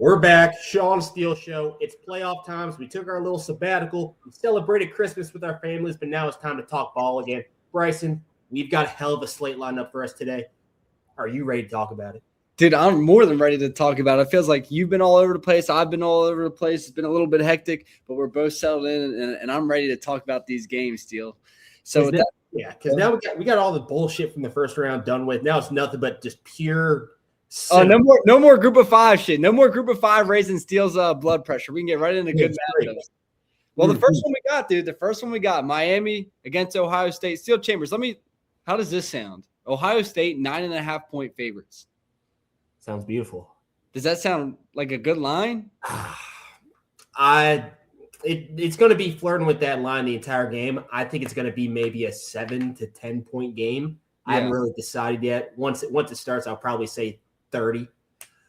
We're back. Shaw and Steele Show. It's playoff times. We took our little sabbatical. We celebrated Christmas with our families, but now it's time to talk ball again. Bryson, we've got a hell of a slate lined up for us today. Are you ready to talk about it? Dude, I'm more than ready to talk about it. It feels like you've been all over the place. I've been all over the place. It's been a little bit hectic, but we're both settled in, and I'm ready to talk about these games, Steele. So because now we got all the bullshit from the first round done with. Now it's nothing but just pure. Oh, no more group of five shit. No more group of five raising Steele's blood pressure. We can get right into good matchups. Well, the first one we got, Miami against Ohio State. Steele Chambers, how does this sound? Ohio State 9.5-point favorites. Sounds beautiful. Does that sound like a good line? It's going to be flirting with that line the entire game. I think it's going to be maybe a 7 to 10 point game. Yeah. I haven't really decided yet. Once it starts, I'll probably say 30.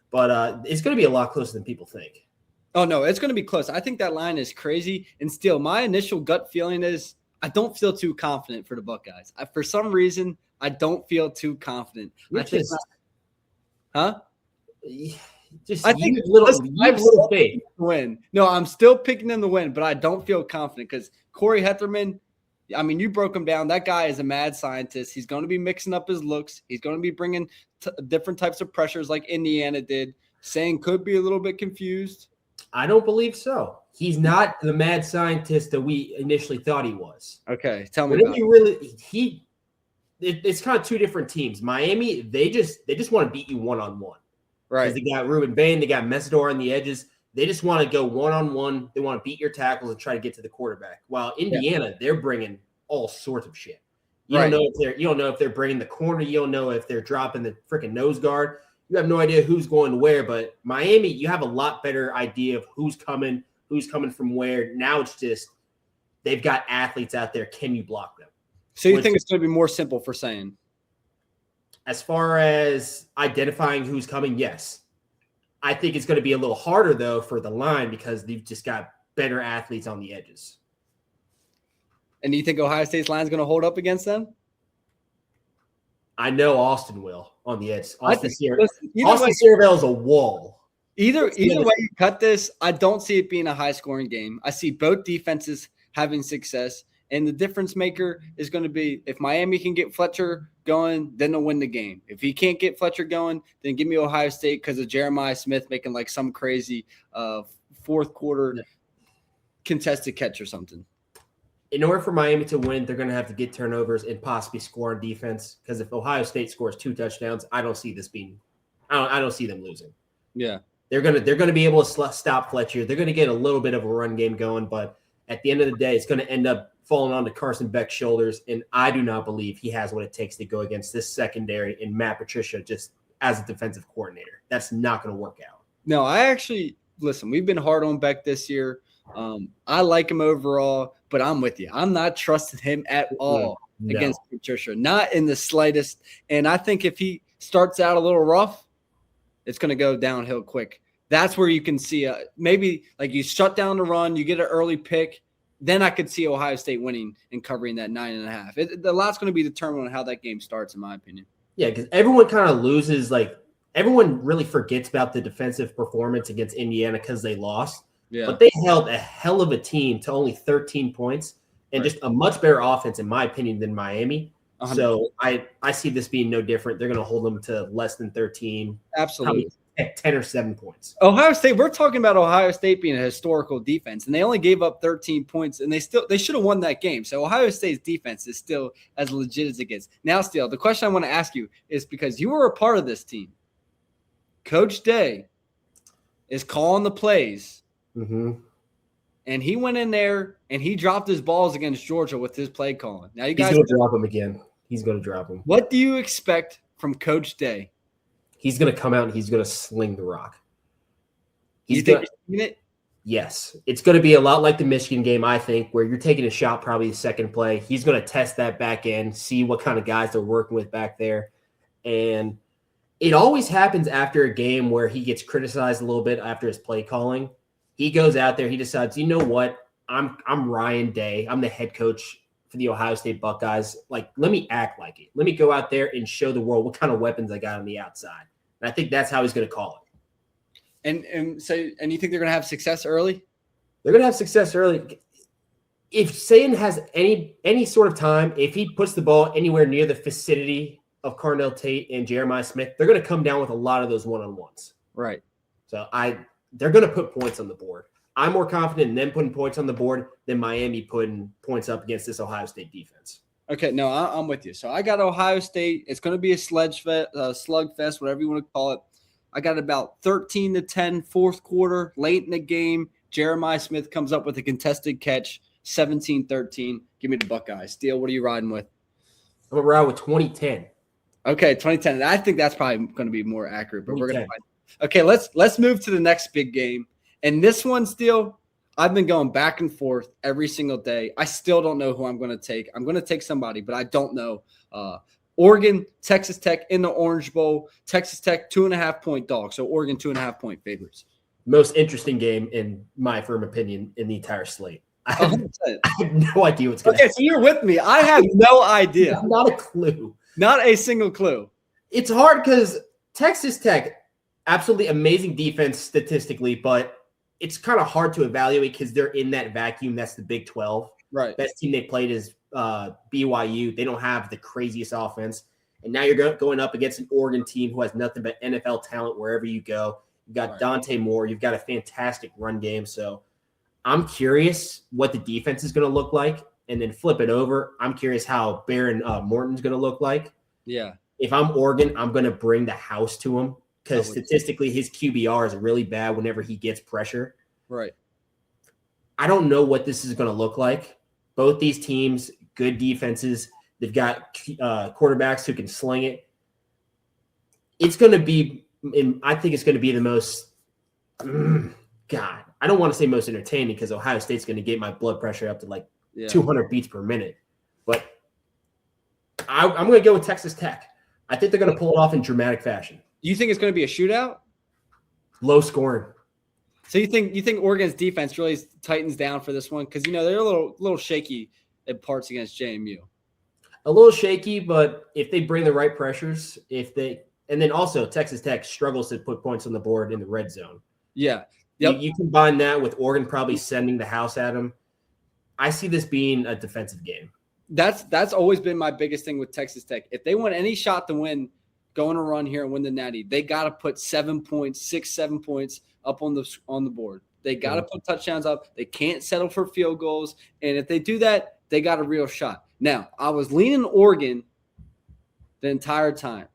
But it's going to be a lot closer than people think. Oh, no, it's going to be close. I think that line is crazy. And still, my initial gut feeling is I don't feel too confident for the Buckeyes. For some reason, I don't feel too confident. I think little faith win. No, I'm still picking them to win, but I don't feel confident because Corey Hetherman, you broke him down. That guy is a mad scientist. He's going to be mixing up his looks. He's going to be bringing different types of pressures like Indiana did. Saying could be a little bit confused. I don't believe so. He's not the mad scientist that we initially thought he was. Okay, tell me about it. It's kind of two different teams. Miami, they just want to beat you one-on-one. Right. Because they got Ruben Bain, they got Messidor on the edges. They just want to go one-on-one. They want to beat your tackles and try to get to the quarterback. While Indiana, they're bringing all sorts of shit. You don't know if they're bringing the corner. You don't know if they're dropping the freaking nose guard. You have no idea who's going to where. But Miami, you have a lot better idea of who's coming from where. Now it's just they've got athletes out there. Can you block them? So you think it's going to be more simple for saying? As far as identifying who's coming, yes. I think it's going to be a little harder, though, for the line because they've just got better athletes on the edges. And do you think Ohio State's line is going to hold up against them? I know Austin will on the edge. Austin Sierraville is a wall. Either way you cut this, I don't see it being a high-scoring game. I see both defenses having success. And the difference maker is going to be if Miami can get Fletcher going, then they'll win the game. If he can't get Fletcher going, then give me Ohio State because of Jeremiah Smith making like some crazy fourth quarter contested catch or something. In order for Miami to win, they're going to have to get turnovers and possibly score on defense. Because if Ohio State scores 2 touchdowns, I don't see them losing. Yeah, they're going to be able to stop Fletcher. They're going to get a little bit of a run game going, but at the end of the day, it's going to end up falling onto Carson Beck's shoulders, and I do not believe he has what it takes to go against this secondary and Matt Patricia just as a defensive coordinator. That's not going to work out. No, listen, we've been hard on Beck this year. I like him overall, but I'm with you. I'm not trusting him at all against Patricia, not in the slightest. And I think if he starts out a little rough, it's going to go downhill quick. That's where you can see maybe like you shut down the run, you get an early pick. Then I could see Ohio State winning and covering that 9.5. The lot's going to be determined on how that game starts, in my opinion. Yeah, because everyone kind of loses. Everyone really forgets about the defensive performance against Indiana because they lost. Yeah. But they held a hell of a team to only 13 points and just a much better offense, in my opinion, than Miami. 100%. So I see this being no different. They're going to hold them to less than 13. Absolutely. At 10 or 7 points. Ohio State, we're talking about Ohio State being a historical defense, and they only gave up 13 points, and they should have won that game. So Ohio State's defense is still as legit as it gets. Now, Steele, the question I want to ask you is because you were a part of this team. Coach Day is calling the plays, and he went in there and he dropped his balls against Georgia with his play calling. Now, he's going to drop him again. He's going to drop him. What do you expect from Coach Day? He's going to come out and he's going to sling the rock. You think you're seeing it? Yes. It's going to be a lot like the Michigan game, I think, where you're taking a shot probably the second play. He's going to test that back end, see what kind of guys they're working with back there. And it always happens after a game where he gets criticized a little bit after his play calling. He goes out there, he decides, you know what? I'm Ryan Day. I'm the head coach for the Ohio State Buckeyes. Let me act like it. Let me go out there and show the world what kind of weapons I got on the outside. And I think that's how he's going to call it. And you think they're going to have success early? They're going to have success early. If Sayan has any sort of time, if he puts the ball anywhere near the vicinity of Carnell Tate and Jeremiah Smith, they're going to come down with a lot of those one-on-ones. Right. So they're going to put points on the board. I'm more confident in them putting points on the board than Miami putting points up against this Ohio State defense. Okay, no, I'm with you. So I got Ohio State. It's going to be a slugfest, whatever you want to call it. I got about 13-10 fourth quarter, late in the game. Jeremiah Smith comes up with a contested catch, 17-13. Give me the Buckeyes. Steele, what are you riding with? I'm going to ride with 2010. Okay, 2010. I think that's probably going to be more accurate, but we're going to find. Okay, let's move to the next big game. And this one, Steele, I've been going back and forth every single day. I still don't know who I'm going to take. I'm going to take somebody, but I don't know. Oregon, Texas Tech in the Orange Bowl. Texas Tech 2.5-point dog. So Oregon 2.5-point favorites. Most interesting game, in my firm opinion, in the entire slate. I have no idea what's going to happen. Okay, so you're with me. I have no idea. Not a clue. Not a single clue. It's hard because Texas Tech, absolutely amazing defense statistically, but it's kind of hard to evaluate because they're in that vacuum. That's the Big 12. Right. Best team they played is BYU. They don't have the craziest offense. And now you're going up against an Oregon team who has nothing but NFL talent wherever you go. You've got Dante Moore. You've got a fantastic run game. So I'm curious what the defense is going to look like. And then flip it over. I'm curious how Baron Morton's going to look like. Yeah. If I'm Oregon, I'm going to bring the house to him because statistically his QBR is really bad whenever he gets pressure. Right. I don't know what this is going to look like. Both these teams, good defenses. They've got quarterbacks who can sling it. It's going to be – I think it's going to be the most God, I don't want to say most entertaining because Ohio State's going to get my blood pressure up to 200 beats per minute. But I'm going to go with Texas Tech. I think they're going to pull it off in dramatic fashion. You think it's going to be a shootout? Low scoring. So you think Oregon's defense really tightens down for this one? Because, they're a little shaky at parts against JMU. A little shaky, but if they bring the right pressures, and then also Texas Tech struggles to put points on the board in the red zone. Yeah. Yep. You combine that with Oregon probably sending the house at them. I see this being a defensive game. That's always been my biggest thing with Texas Tech. If they want any shot to win, go on a run here and win the Natty, they got to put 7 points, 6-7 points up on the board. They got to put touchdowns up. They can't settle for field goals. And if they do that, they got a real shot. Now, I was leaning Oregon the entire time.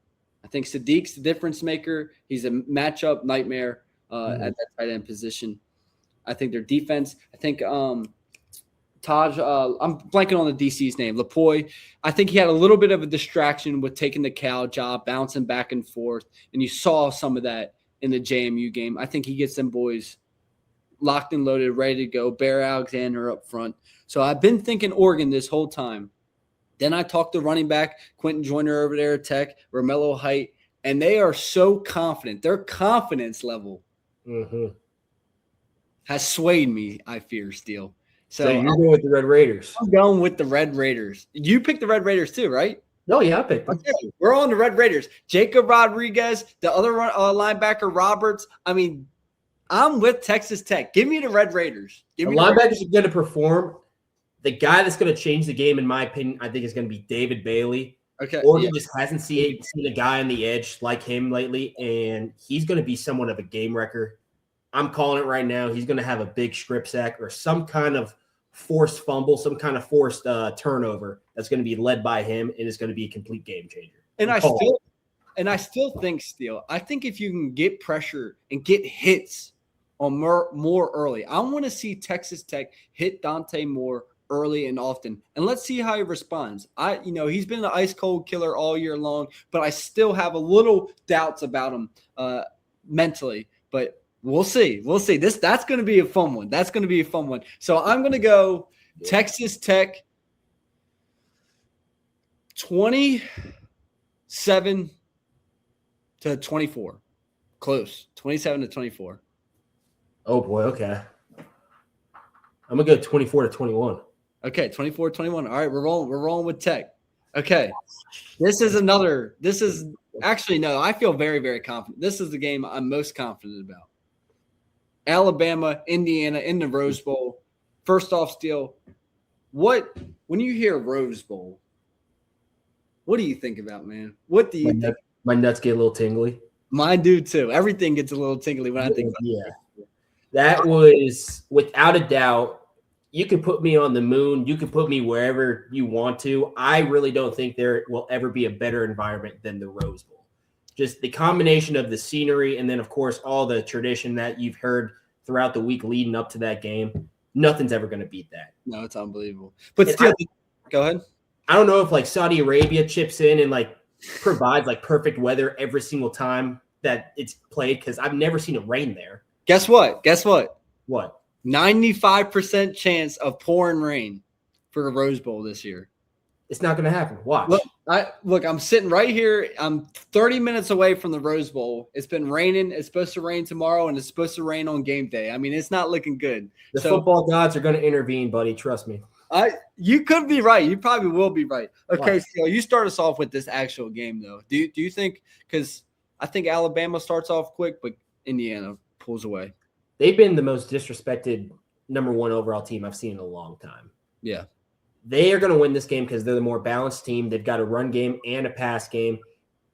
I think Sadiq's the difference maker. He's a matchup nightmare at that tight end position. I think their defense, I think Taj, I'm blanking on the DC's name, Lapoy. I think he had a little bit of a distraction with taking the Cal job, bouncing back and forth, and you saw some of that in the JMU game. I think he gets them boys locked and loaded, ready to go. Bear Alexander up front. So I've been thinking Oregon this whole time. Then I talked to running back Quentin Joyner over there at Tech, Romello Height, and they are so confident. Their confidence level has swayed me, I fear, Steele. So you're going with the Red Raiders. I'm going with the Red Raiders. You picked the Red Raiders too, right? No, yeah, I picked them. Okay, we're on the Red Raiders. Jacob Rodriguez, the other linebacker Roberts. I mean, I'm with Texas Tech. Give me the Red Raiders. The linebackers are going to perform. The guy that's going to change the game, in my opinion, I think is going to be David Bailey. Okay. Oregon just hasn't seen a guy on the edge like him lately, and he's going to be somewhat of a game wrecker. I'm calling it right now. He's going to have a big strip sack or some kind of forced fumble, some kind of forced turnover that's going to be led by him, and it's going to be a complete game changer. And I still think, Steele, I think if you can get pressure and get hits on more early, I want to see Texas Tech hit Dante Moore early and often, and let's see how he responds. He's been an ice cold killer all year long, but I still have a little doubts about him mentally. But we'll see. That's going to be a fun one. So I'm going to go Texas Tech 27-24. Close. 27-24. Oh boy. Okay. I'm going to go 24-21. Okay, 24-21. All right, we're rolling with Tech. Okay. I feel very, very confident. This is the game I'm most confident about. Alabama, Indiana in the Rose Bowl. First off, Steele, when you hear Rose Bowl, what do you think about, man? What do you think? My nuts get a little tingly. Mine do too. Everything gets a little tingly when I think about it. That was, without a doubt, you can put me on the moon. You can put me wherever you want to. I really don't think there will ever be a better environment than the Rose Bowl. Just the combination of the scenery and then, of course, all the tradition that you've heard throughout the week leading up to that game. Nothing's ever going to beat that. No, it's unbelievable. But still, go ahead. I don't know if like Saudi Arabia chips in and like provides like perfect weather every single time that it's played, because I've never seen it rain there. Guess what? What? 95% chance of pouring rain for the Rose Bowl this year. It's not going to happen. Watch. Look, I'm sitting right here. I'm 30 minutes away from the Rose Bowl. It's been raining. It's supposed to rain tomorrow, and it's supposed to rain on game day. I mean, it's not looking good. The football gods are going to intervene, buddy. Trust me. You could be right. You probably will be right. Okay, so you start us off with this actual game, though. Do you think – because I think Alabama starts off quick, but Indiana pulls away. They've been the most disrespected number one overall team I've seen in a long time. Yeah. They are going to win this game because they're the more balanced team. They've got a run game and a pass game.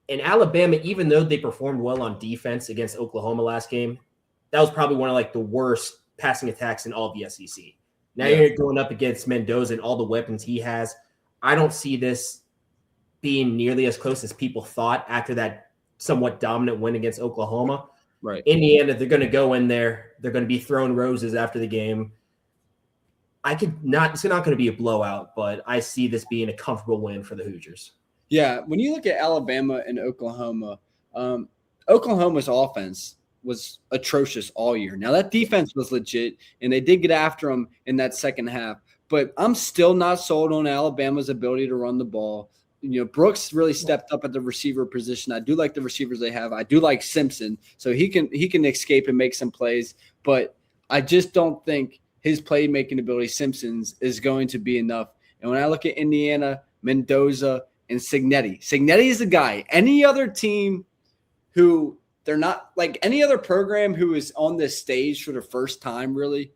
And Alabama, even though they performed well on defense against Oklahoma last game, that was probably one of like the worst passing attacks in all of the SEC. Now you're going up against Mendoza and all the weapons he has. I don't see this being nearly as close as people thought after that somewhat dominant win against Oklahoma. Right. Indiana, they're going to go in there. They're going to be throwing roses after the game. It's not going to be a blowout, but I see this being a comfortable win for the Hoosiers. Yeah, when you look at Alabama and Oklahoma, Oklahoma's offense was atrocious all year. Now, that defense was legit, and they did get after them in that second half. But I'm still not sold on Alabama's ability to run the ball. You know, Brooks really stepped up at the receiver position. I do like the receivers they have. I do like Simpson, so he can escape and make some plays. But I just don't think his playmaking ability, Simpson's, is going to be enough. And when I look at Indiana, Mendoza, and Signetti is the guy. Any other team who they're not like any other program who is on this stage for the first time, really,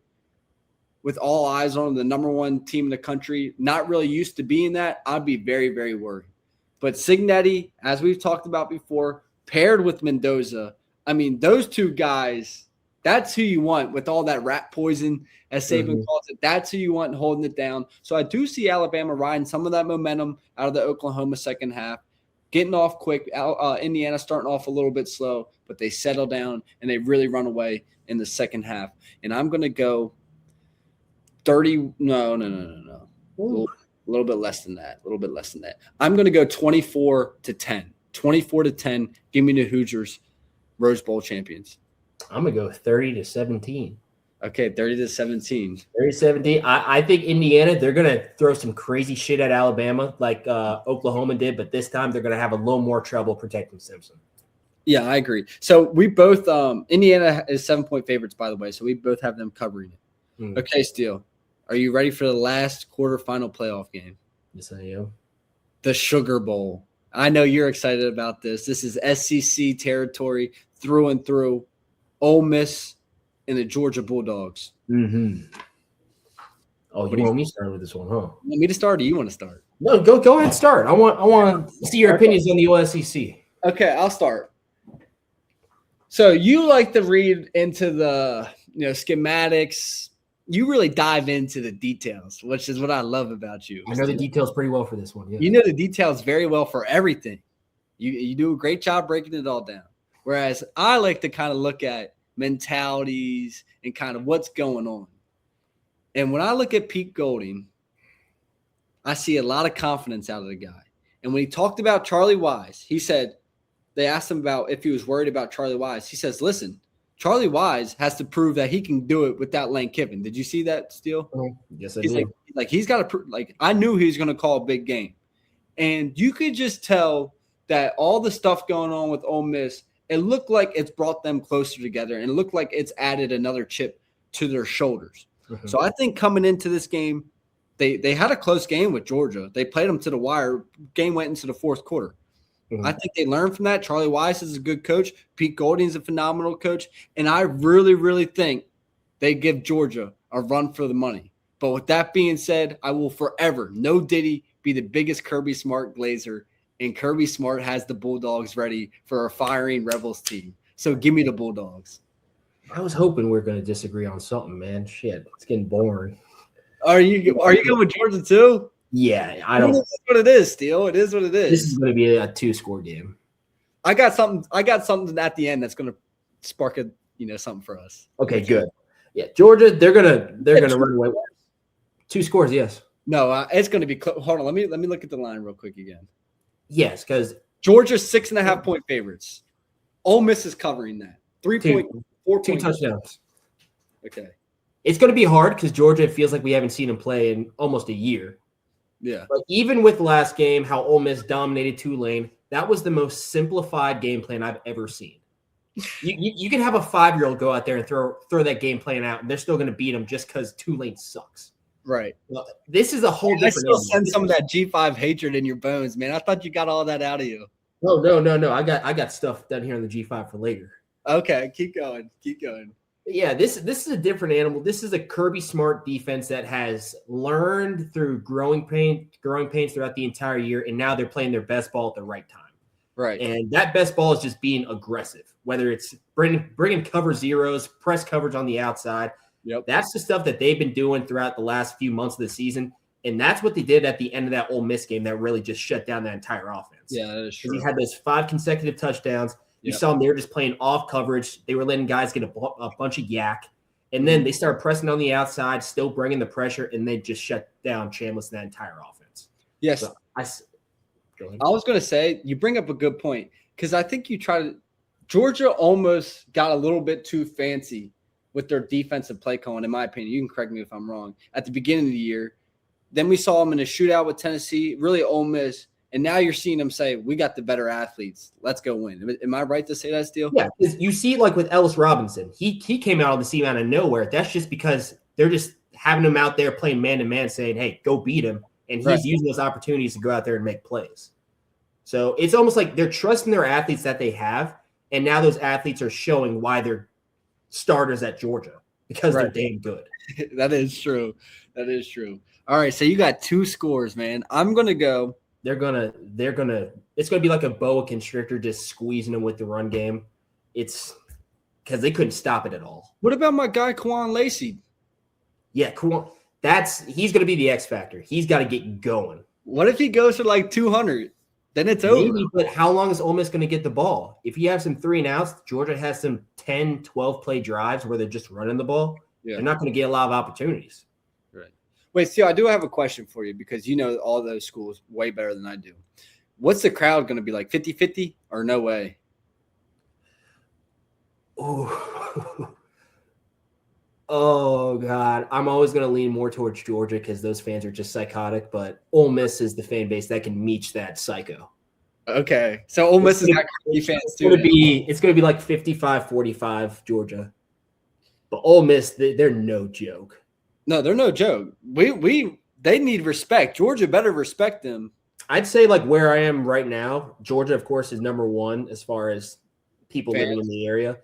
with all eyes on the number one team in the country, not really used to being that, I'd be very, very worried. But Signetti, as we've talked about before, paired with Mendoza, I mean, those two guys, that's who you want with all that rat poison, as Saban calls it. That's who you want holding it down. So I do see Alabama riding some of that momentum out of the Oklahoma second half, getting off quick. Indiana starting off a little bit slow, but they settle down and they really run away in the second half. And I'm going to go 30. No. A little bit less than that. I'm going to go 24-10. 24-10. Give me the Hoosiers, Rose Bowl champions. I'm going to go 30-17. Okay, 30-17. 30-17. I think Indiana, they're going to throw some crazy shit at Alabama like Oklahoma did, but this time they're going to have a little more trouble protecting Simpson. Yeah, I agree. So we both Indiana is 7-point favorites, by the way, so we both have them covering it. Okay, Steele, are you ready for the last quarterfinal playoff game? Yes, I am. The Sugar Bowl. I know you're excited about this. This is SEC territory through and through. Ole Miss and the Georgia Bulldogs. Oh, you want me to start with this one, huh? You want me to start, or you want to start? No, go ahead and start. I want to see your opinions on the OSCC. Okay, I'll start. So you like to read into the schematics. You really dive into the details, which is what I love about you. I know the details pretty well for this one. Yeah. You know the details very well for everything. You do a great job breaking it all down. Whereas I like to kind of look at mentalities and kind of what's going on. And when I look at Pete Golding, I see a lot of confidence out of the guy. And when he talked about Charlie Wise, he said, they asked him about if he was worried about Charlie Wise. He says, listen, Charlie Wise has to prove that he can do it without Lane Kiffin. Did you see that, Steele? Yes, I did. Like he's got to like I knew he was going to call a big game. And you could just tell that all the stuff going on with Ole Miss, it looked like it's brought them closer together, and it looked like it's added another chip to their shoulders. So I think coming into this game, they had a close game with Georgia. They played them to the wire. Game went into the fourth quarter. I think they learned from that. Charlie Weiss is a good coach. Pete Golding's a phenomenal coach. And I really, really think they give Georgia a run for the money. But with that being said, I will forever, no Diddy, be the biggest Kirby Smart glazer. And Kirby Smart has the Bulldogs ready for a firing Rebels team. So give me the Bulldogs. I was hoping we were going to disagree on something, man. Shit, it's getting boring. Are you going with Georgia too? Yeah, I don't. It is what it is, Steele. It is what it is. This is going to be a 2-score game. I got something at the end that's going to spark something for us. Okay, good. Yeah, Georgia, they're gonna run away. 2 scores, yes. No, it's going to be. Hold on, let me look at the line real quick again. Yes, because Georgia's 6.5 point favorites. Ole Miss is covering that. 3.4 touchdowns. Okay. It's going to be hard because Georgia feels like we haven't seen them play in almost a year. Yeah. But even with last game, how Ole Miss dominated Tulane, that was the most simplified game plan I've ever seen. You can have a 5-year-old go out there and throw that game plan out, and they're still going to beat them just because Tulane sucks. Right. Well, this is a whole different. I still send some of that G5 hatred in your bones, man. I thought you got all that out of you. No. I got stuff done here on the G5 for later. Okay, keep going. Yeah, this is a different animal. This is a Kirby Smart defense that has learned through growing pains throughout the entire year, and now they're playing their best ball at the right time. Right. And that best ball is just being aggressive, whether it's bringing cover zeros, press coverage on the outside. Yep. That's the stuff that they've been doing throughout the last few months of the season, and that's what they did at the end of that Ole Miss game that really just shut down that entire offense. Yeah, that is true. He had those 5 consecutive touchdowns. You saw them, they were just playing off coverage. They were letting guys get a bunch of yak. And then they started pressing on the outside, still bringing the pressure, and they just shut down Chambliss and that entire offense. Yes. So I was going to say, you bring up a good point, because I think Georgia almost got a little bit too fancy with their defensive play calling, in my opinion. You can correct me if I'm wrong. At the beginning of the year, then we saw them in a shootout with Tennessee, really Ole Miss. And now you're seeing them say, we got the better athletes. Let's go win. Am I right to say that, Steele? Yeah, because you see, like with Ellis Robinson, he came out on the scene out of nowhere. That's just because they're just having him out there playing man-to-man saying, hey, go beat him. And he's using those opportunities to go out there and make plays. So it's almost like they're trusting their athletes that they have, and now those athletes are showing why they're starters at Georgia, because they're damn good. That is true. All right, so you got 2 scores, man. I'm going to go – it's gonna be like a boa constrictor just squeezing them with the run game. It's because they couldn't stop it at all. What about my guy Quan Lacey? Yeah, he's gonna be the X factor. He's got to get going. What if he goes for like 200? Then it's over. But how long is Ole Miss gonna get the ball? If you have some 3 and outs, Georgia has some 10, 12 play drives where they're just running the ball. Yeah. They're not gonna get a lot of opportunities. Wait, Steele, I do have a question for you, because you know all those schools way better than I do. What's the crowd going to be like, 50-50 or no way? Oh, God. I'm always going to lean more towards Georgia because those fans are just psychotic, but Ole Miss is the fan base that can meet that psycho. Okay. So Ole Miss is not going to be fans too. It's going to be like 55-45 Georgia. But Ole Miss, they're no joke. No, they're no joke. They need respect. Georgia better respect them. I'd say like where I am right now, Georgia, of course, is number 1 as far as people living in the area.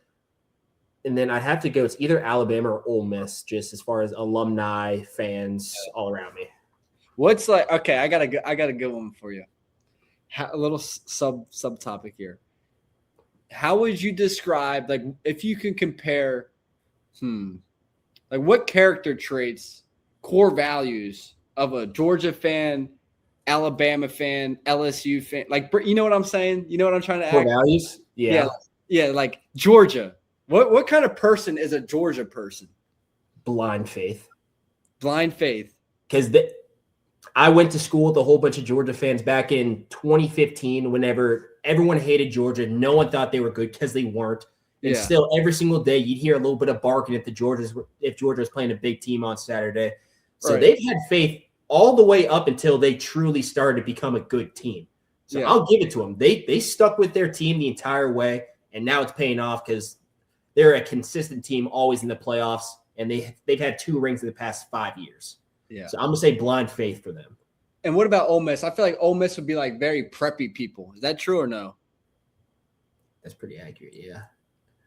And then I'd have to go, it's either Alabama or Ole Miss, just as far as alumni, fans all around me. What's like, okay, I got a good one for you. A little subtopic here. How would you describe, like, if you can compare, like what character traits, core values of a Georgia fan, Alabama fan, LSU fan, like, you know what I'm saying? You know what I'm trying to core values? Yeah, like Georgia. What kind of person is a Georgia person? Blind faith. Because I went to school with a whole bunch of Georgia fans back in 2015 whenever everyone hated Georgia. No one thought they were good because they weren't. And still, every single day, you'd hear a little bit of barking if Georgia was playing a big team on Saturday. So they've had faith all the way up until they truly started to become a good team. So I'll give it to them. They stuck with their team the entire way, and now it's paying off because they're a consistent team, always in the playoffs, and they've had 2 rings in the past 5 years. Yeah. So I'm gonna say blind faith for them. And what about Ole Miss? I feel like Ole Miss would be like very preppy people. Is that true or no? That's pretty accurate, yeah.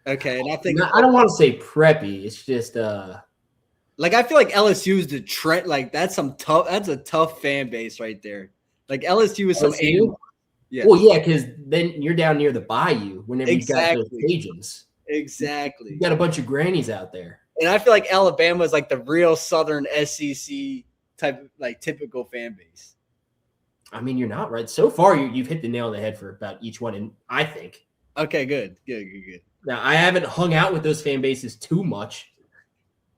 Okay, and I think I don't want to say preppy. It's just like I feel like LSU is the trend. Like that's a tough fan base right there. Like LSU is some LSU? Yeah. Well, yeah, because then you're down near the bayou whenever you got those Cajuns. Exactly. You got a bunch of grannies out there. And I feel like Alabama is like the real Southern SEC type, like typical fan base. I mean, you're not right. So far, you've hit the nail on the head for about each one, and I think. Okay, good. Now, I haven't hung out with those fan bases too much,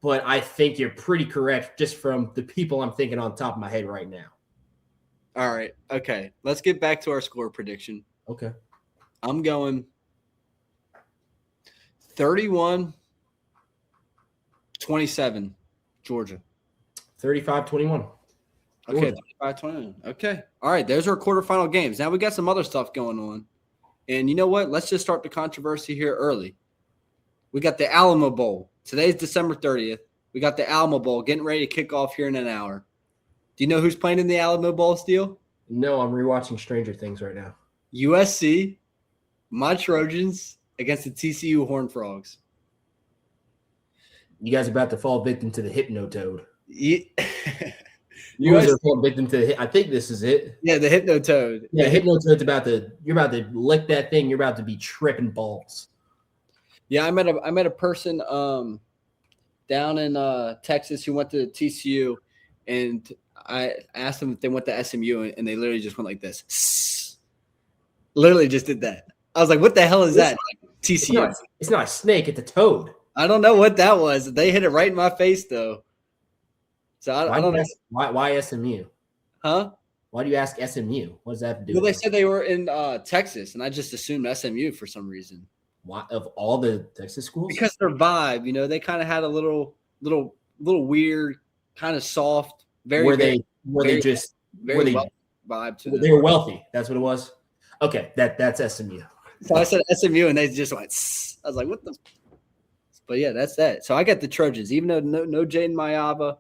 but I think you're pretty correct just from the people I'm thinking on top of my head right now. All right. Okay. Let's get back to our score prediction. Okay. I'm going 31-27, Georgia. 35-21. Okay, 35-21. Okay. All right. There's our quarterfinal games. Now we got some other stuff going on. And you know what? Let's just start the controversy here early. We got the Alamo Bowl. Today's December 30th. We got the Alamo Bowl getting ready to kick off here in an hour. Do you know who's playing in the Alamo Bowl, Steele? No, I'm rewatching Stranger Things right now. USC, my Trojans, against the TCU Horned Frogs. You guys are about to fall victim to the Hypnotoad. You guys are falling victim to I think this is it. Yeah, the Hypnotoad. Yeah, Hypnotoad's you're about to lick that thing. You're about to be tripping balls. Yeah, I met a person down in Texas who went to TCU, and I asked them if they went to SMU, and they literally just went like this. Literally just did that. I was like, what the hell is that? TCU. It's not a snake. It's a toad. I don't know what that was. They hit it right in my face, though. So I don't know. Why SMU? Huh? Why do you ask SMU? What does that have to do Well, with they said they were in Texas, and I just assumed SMU for some reason. Why, of all the Texas schools? Because their vibe, they kind of had a little weird, kind of soft, very wealthy vibe to them. They were wealthy. That's what it was. Okay, that's SMU. So I said SMU, and they just went. I was like, "What the?" But yeah, that's that. So I got the Trojans, even though no Jaden Mayava.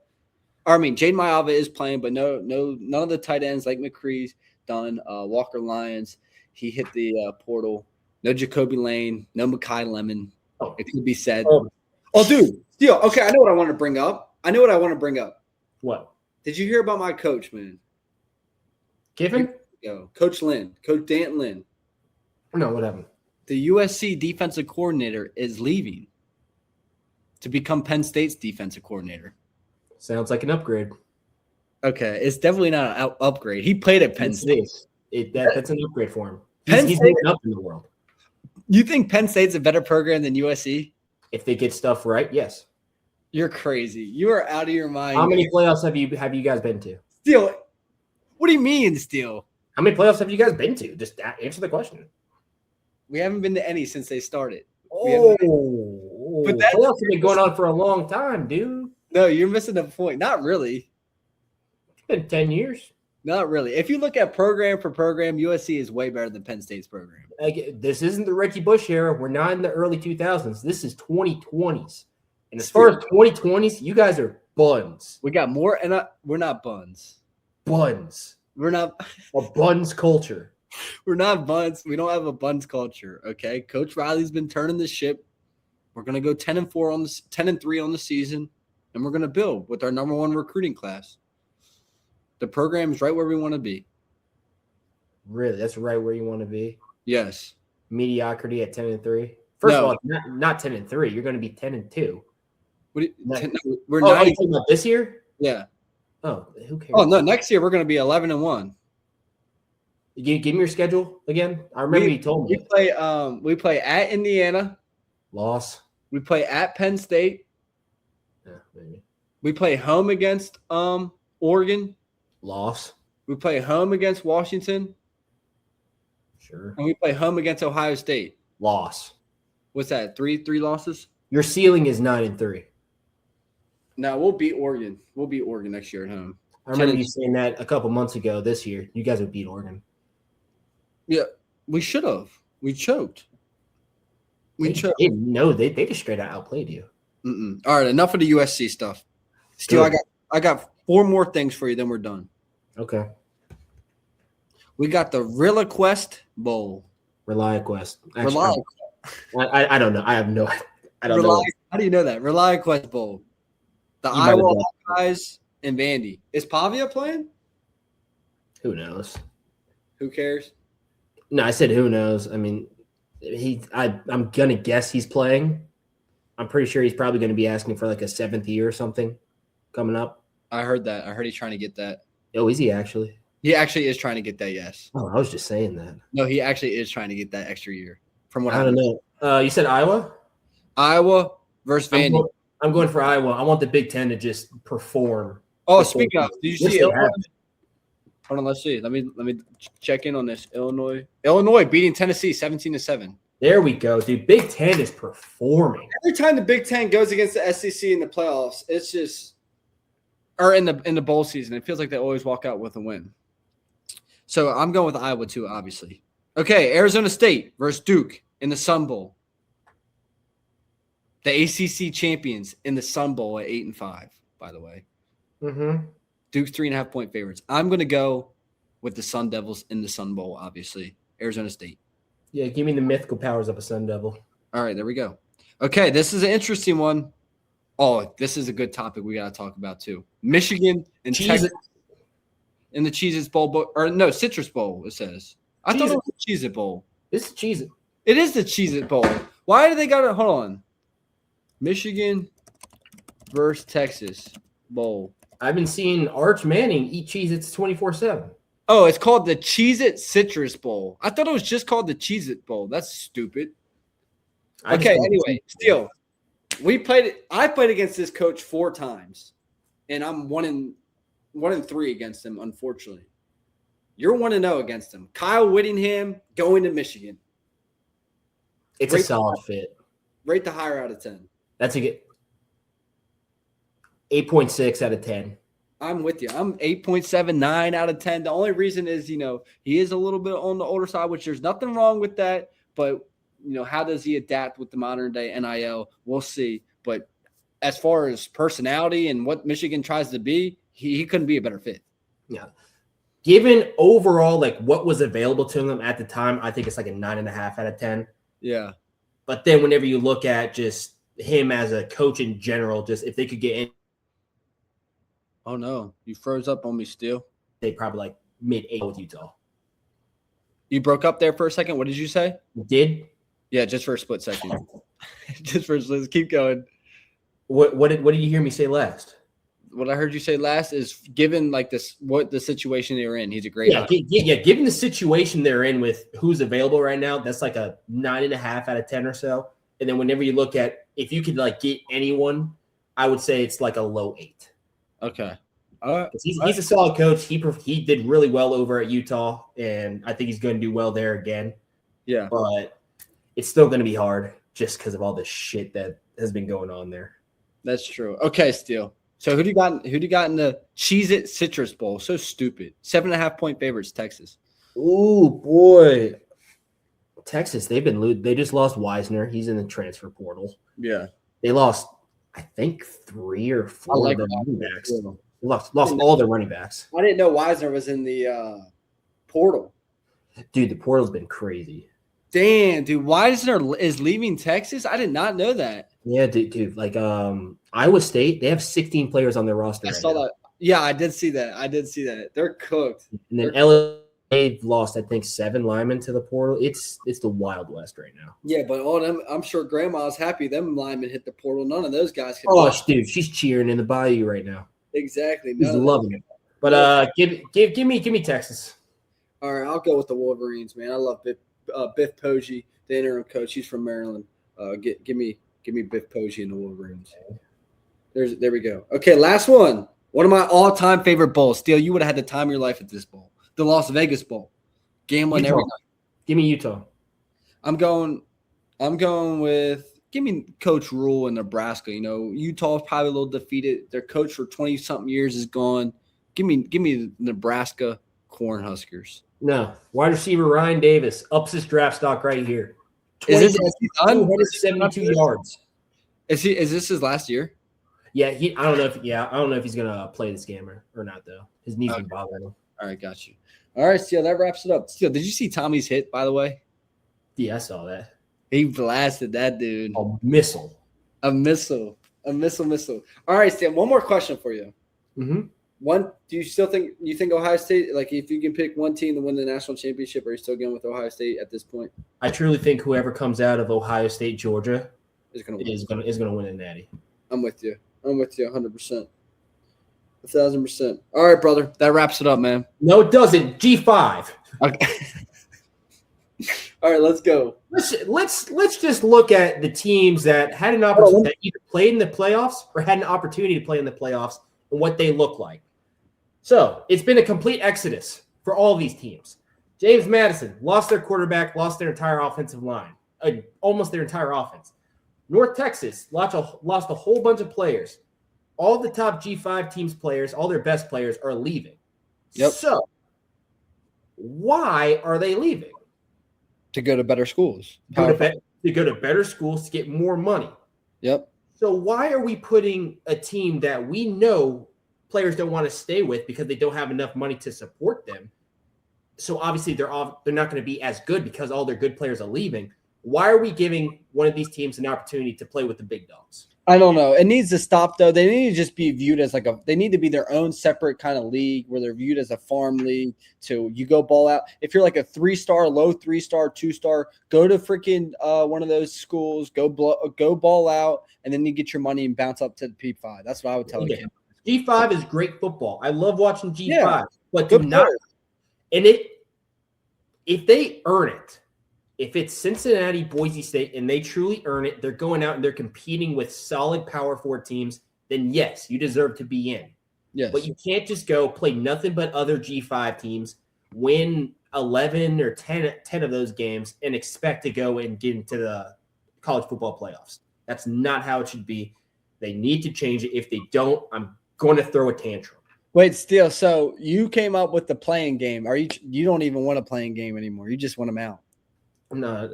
Jaden Mayava is playing, but none of the tight ends like McCree's done. Walker Lyons, he hit the portal. No Jacoby Lane, no Mekhi Lemon. Oh. It could be said. Oh, dude, Steele. Okay, I know what I want to bring up. What? Did you hear about my coach, man? Kiffin? Coach Lynn, Coach Dan Lynn. No, what happened? The USC defensive coordinator is leaving to become Penn State's defensive coordinator. Sounds like an upgrade. Okay, it's definitely not an upgrade. He played at Penn State. That's an upgrade for him. He's moving up in the world. You think Penn State's a better program than USC? If they get stuff right, yes. You're crazy. You are out of your mind. How many playoffs have you guys been to? Steele, what do you mean, Steele? How many playoffs have you guys been to? Just answer the question. We haven't been to any since they started. But that playoffs have been going on for a long time, dude. No, you're missing the point. Not really. It's been 10 years. Not really. If you look at program for program, USC is way better than Penn State's program. This isn't the Reggie Bush era. We're not in the early 2000s. This is 2020s. And as far as 2020s, you guys are buns. We got more, and we're not buns. Buns. We're not a buns culture. We're not buns. We don't have a buns culture. Okay, Coach Riley's been turning the ship. We're gonna go 10-4 on the 10-3 on the season, and we're gonna build with our number one recruiting class. The program is right where we want to be. Really, that's right where you want to be. Yes. Mediocrity at 10-3. First of all, not 10-3. You're going to be 10-2. We're not. Are you talking about this year? Yeah. Oh, who cares? Oh no, next year we're going to be 11-1. Give me your schedule again. I remember you told me. We play at Indiana. Loss. We play at Penn State. Yeah, maybe. We play home against Oregon. Loss. We play home against Washington. Sure. And we play home against Ohio State. Loss. What's that? Three losses? Your ceiling is 9-3. No, we'll beat Oregon. We'll beat Oregon next year at home. I remember you saying that a couple months ago. This year, you guys would beat Oregon. Yeah, we should have. We choked. They just straight out outplayed you. All right, enough of the USC stuff. Steele, I got 4 more things for you, then we're done. Okay. We got the ReliaQuest Bowl. ReliaQuest. Actually, I don't know. I have no. I don't know. How do you know that? ReliaQuest Bowl. The Iowa Hawkeyes and Vandy. Is Pavia playing? Who knows? Who cares? No, I said who knows. I mean, I'm gonna guess he's playing. I'm pretty sure he's probably gonna be asking for like a 7th year or something coming up. I heard that. I heard he's trying to get that. Oh, is he actually? He actually is trying to get that, yes. Oh, I was just saying that. No, he actually is trying to get that extra year. From what I don't know. You said Iowa? Iowa versus Vandy. I'm going for Iowa. I want the Big Ten to just perform. Oh, speaking of, did you see Illinois? Hold on, let's see. Let me check in on this. Illinois beating Tennessee 17-7. There we go, dude. Big Ten is performing. Every time the Big Ten goes against the SEC in the playoffs, it's just or in the bowl season, it feels like they always walk out with a win. So I'm going with Iowa too, obviously. Okay, Arizona State versus Duke in the Sun Bowl. The ACC champions in the Sun Bowl at 8-5, by the way. Mm-hmm. Duke's 3.5-point favorites. I'm going to go with the Sun Devils in the Sun Bowl, obviously. Arizona State. Yeah, give me the mythical powers of a Sun Devil. All right, there we go. Okay, this is an interesting one. Oh, this is a good topic we got to talk about too. Michigan and Texas in the Cheez-Its Bowl, or no, Citrus Bowl, it says. I thought it was the Cheez-It Bowl. It's Cheez-It. It is the Cheez-It Bowl. Why do they got it? Hold on. Michigan versus Texas Bowl. I've been seeing Arch Manning eat Cheez-Its 24/7. Oh, it's called the Cheez-It Citrus Bowl. I thought it was just called the Cheez-It Bowl. That's stupid. Okay, anyway, Steele. I played against this coach 4 times, and I'm 1-3 against him, unfortunately. You're 1-0 against him. Kyle Whittingham going to Michigan. It's a solid fit. Rate the higher out of 10. That's a good 8.6 out of 10. I'm with you. I'm 8.79 out of 10. The only reason is, he is a little bit on the older side, which there's nothing wrong with that. But, how does he adapt with the modern day NIL? We'll see. But as far as personality and what Michigan tries to be, he couldn't be a better fit. Yeah. Given overall, what was available to him at the time, I think it's like a 9.5 out of 10. Yeah. But then whenever you look at just him as a coach in general, just if they could get in. Oh, no. You froze up on me, Steele. They probably mid-8 with Utah. You broke up there for a second. What did you say? You did? Yeah, just for a split second. Just for a split. Keep going. What did you hear me say last? What I heard you say last is given what the situation they're in, he's a great given the situation they're in with who's available right now, that's like a 9.5 out of 10 or so. And then whenever you look at if you could get anyone, I would say it's like a low 8. Okay. He's a solid coach. He did really well over at Utah, and I think he's going to do well there again. Yeah. But it's still going to be hard just because of all the shit that has been going on there. That's true. Okay, Steele. So who do you got in the Cheez-It Citrus Bowl? So stupid. 7.5-point favorites, Texas. Ooh, boy. Texas, they just lost Wisner. He's in the transfer portal. Yeah. They lost, I think, 3 or 4 of their running backs. They lost all their running backs. I didn't know Wisner was in the portal. Dude, the portal's been crazy. Damn, dude. Wisner is leaving Texas? I did not know that. Yeah, dude. Iowa State, they have 16 players on their roster. I saw that. Yeah, I did see that. They're cooked. And then LA lost, I think, 7 linemen to the portal. It's the Wild West right now. Yeah, but all them, I'm sure Grandma's happy them linemen hit the portal. None of those guys can. Oh, dude, she's cheering in the bayou right now. Exactly. She's loving it. But give me Texas. All right, I'll go with the Wolverines, man. I love Biff Poggi, the interim coach. He's from Maryland. Give me Biff Poggi and the Wolverines. There we go. Okay, last one. One of my all-time favorite bowls. Steele, you would have had the time of your life at this bowl. The Las Vegas Bowl. Gambling every night. Give me Utah. I'm going with give me Coach Rule in Nebraska. Utah's probably a little defeated. Their coach for 20-something years is gone. Give me the Nebraska Cornhuskers. No. Wide receiver Ryan Davis ups his draft stock right here. Is this 272 yards. Is this his last year? Yeah, I don't know if he's gonna play this game or not though. His knee's been bothering him. All right, got you. All right, Steele, that wraps it up. Steele, did you see Tommy's hit, by the way? Yeah, I saw that. He blasted that dude. A missile. A missile. All right, Steele, one more question for you. Mm-hmm. Do you still think Ohio State, like if you can pick one team to win the national championship, are you still going with Ohio State at this point? I truly think whoever comes out of Ohio State, Georgia is going to win a natty. I'm with you 100%. 1,000%. All right, brother. That wraps it up, man. No, it doesn't. G5. Okay. All right, let's go. Let's just look at the teams that had an opportunity that either played in the playoffs or had an opportunity to play in the playoffs and what they look like. So it's been a complete exodus for all of these teams. James Madison lost their quarterback, lost their entire offensive line, almost their entire offense. North Texas lost a whole bunch of players. All the top G5 teams players, all their best players are leaving. Yep. So why are they leaving? To go to better schools. To go to better schools to get more money. Yep. So why are we putting a team that we know players don't want to stay with because they don't have enough money to support them? So obviously they're not going to be as good because all their good players are leaving. Why are we giving one of these teams an opportunity to play with the big dogs? I don't know. It needs to stop, though. They need to just be viewed as they need to be their own separate kind of league where they're viewed as a farm league. So you go ball out. If you're like a 3-star, low 3-star, 2-star, go to freaking one of those schools, go ball out, and then you get your money and bounce up to the P5. That's what I would tell you. G5 is great football. I love watching G5, yeah, but do not. And if they earn it, if it's Cincinnati, Boise State, and they truly earn it, they're going out and they're competing with solid Power 4 teams, then yes, you deserve to be in. Yes. But you can't just go play nothing but other G5 teams, win 11 or 10 of those games, and expect to go and get into the college football playoffs. That's not how it should be. They need to change it. If they don't, I'm going to throw a tantrum. Wait, Steele, so you came up with the playing game. You don't even want a playing game anymore. You just want them out. No,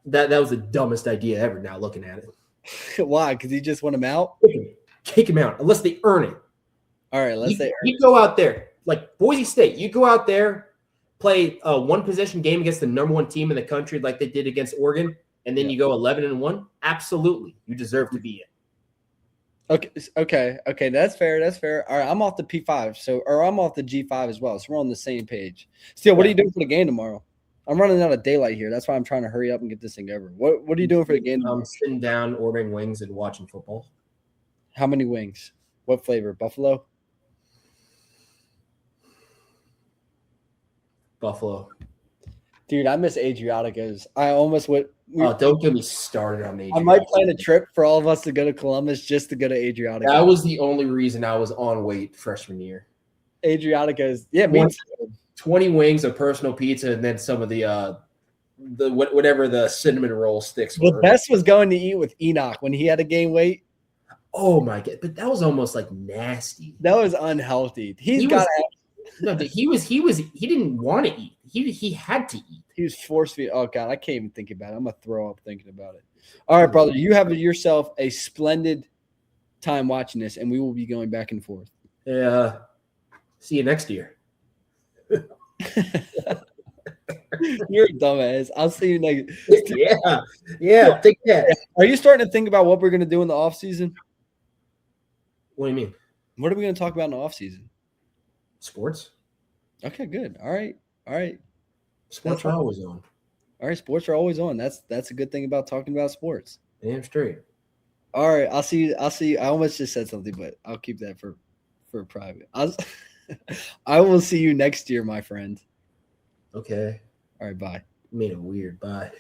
that was the dumbest idea ever now looking at it. Why? Because you just want them out? Kick them out unless they earn it. All right, you go out there. Like Boise State, you go out there, play a one-possession game against the number 1 team in the country like they did against Oregon, and then you go 11-1. Absolutely. You deserve to be in. Okay. That's fair. All right, I'm off the P5, or I'm off the G5 as well. So we're on the same page. Steele, what are you doing for the game tomorrow? I'm running out of daylight here. That's why I'm trying to hurry up and get this thing over. What are you doing for the game tomorrow? I'm sitting down, ordering wings, and watching football. How many wings? What flavor? Buffalo? Buffalo. Dude, I miss Adriatico's. I almost went. Don't get me started on Adriatico. I might plan a trip for all of us to go to Columbus just to go to Adriatico. That was the only reason I was on weight freshman year. Adriatico's. Yeah, me too. 20 wings, a personal pizza, and then some of the whatever the cinnamon roll sticks were. The best was going to eat with Enoch when he had to gain weight. Oh my god! But that was almost like nasty. That was unhealthy. He didn't want to eat. He had to eat. He was forced to eat. Oh god, I can't even think about it. I'm gonna throw up thinking about it. All right, brother, you have yourself a splendid time watching this, and we will be going back and forth. Yeah. See you next year. You're a dumbass. I'll see you next. Yeah. Take that. Are you starting to think about what we're gonna do in the off season? What do you mean? What are we gonna talk about in the off season? Sports. Okay, good. All right. Sports are always on. All right, sports are always on. That's a good thing about talking about sports. Damn straight. All right, I'll see you. I almost just said something, but I'll keep that for private. I will see you next year, my friend. Okay. All right, bye. Made it weird. Bye.